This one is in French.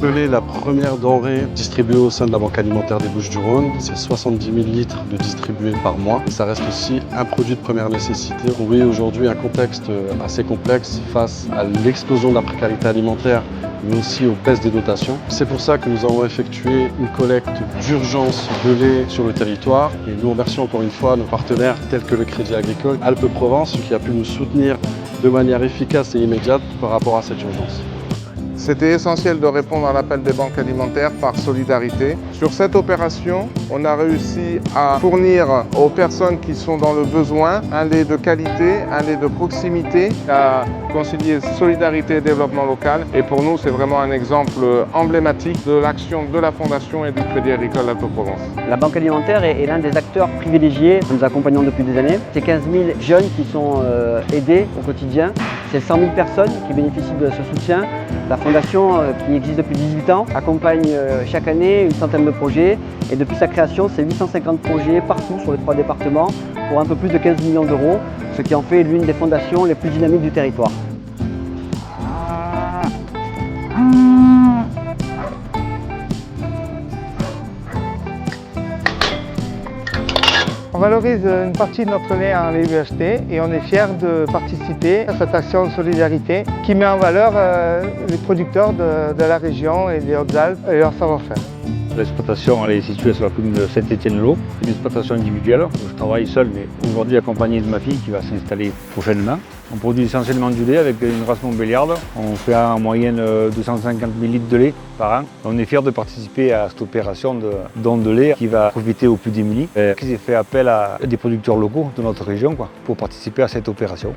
Le lait est la première denrée distribuée au sein de la Banque alimentaire des Bouches-du-Rhône. C'est 70 000 litres de distribués par mois. Ça reste aussi un produit de première nécessité. Oui, aujourd'hui, un contexte assez complexe face à l'explosion de la précarité alimentaire, mais aussi aux baisses des dotations. C'est pour ça que nous avons effectué une collecte d'urgence de lait sur le territoire. Et nous remercions encore une fois nos partenaires tels que le Crédit Agricole Alpes-Provence qui a pu nous soutenir de manière efficace et immédiate par rapport à cette urgence. C'était essentiel de répondre à l'appel des banques alimentaires par solidarité. Sur cette opération, on a réussi à fournir aux personnes qui sont dans le besoin un lait de qualité, un lait de proximité, à concilier solidarité et développement local. Et pour nous, c'est vraiment un exemple emblématique de l'action de la Fondation et du Crédit Agricole Alpes-Provence. La Banque alimentaire est l'un des acteurs privilégiés que nous accompagnons depuis des années. C'est 15 000 jeunes qui sont aidés au quotidien. C'est 100 000 personnes qui bénéficient de ce soutien. La Fondation, qui existe depuis 18 ans, accompagne chaque année une centaine de projets. Et depuis sa création, c'est 850 projets partout sur les 3 départements pour un peu plus de 15 millions d'euros, ce qui en fait l'une des fondations les plus dynamiques du territoire. On valorise une partie de notre lait en lait UHT et on est fiers de participer à cette action de solidarité qui met en valeur les producteurs de la région et des Hautes-Alpes et leur savoir-faire. L'exploitation est située sur la commune de Saint-Étienne-le-Lot. C'est une exploitation individuelle. Je travaille seul, mais aujourd'hui accompagné de ma fille qui va s'installer prochainement. On produit essentiellement du lait avec une race montbéliarde. On fait en moyenne 250 000 litres de lait par an. On est fiers de participer à cette opération de don de lait qui va profiter aux plus démunis. Qui fait appel à des producteurs locaux de notre région pour participer à cette opération.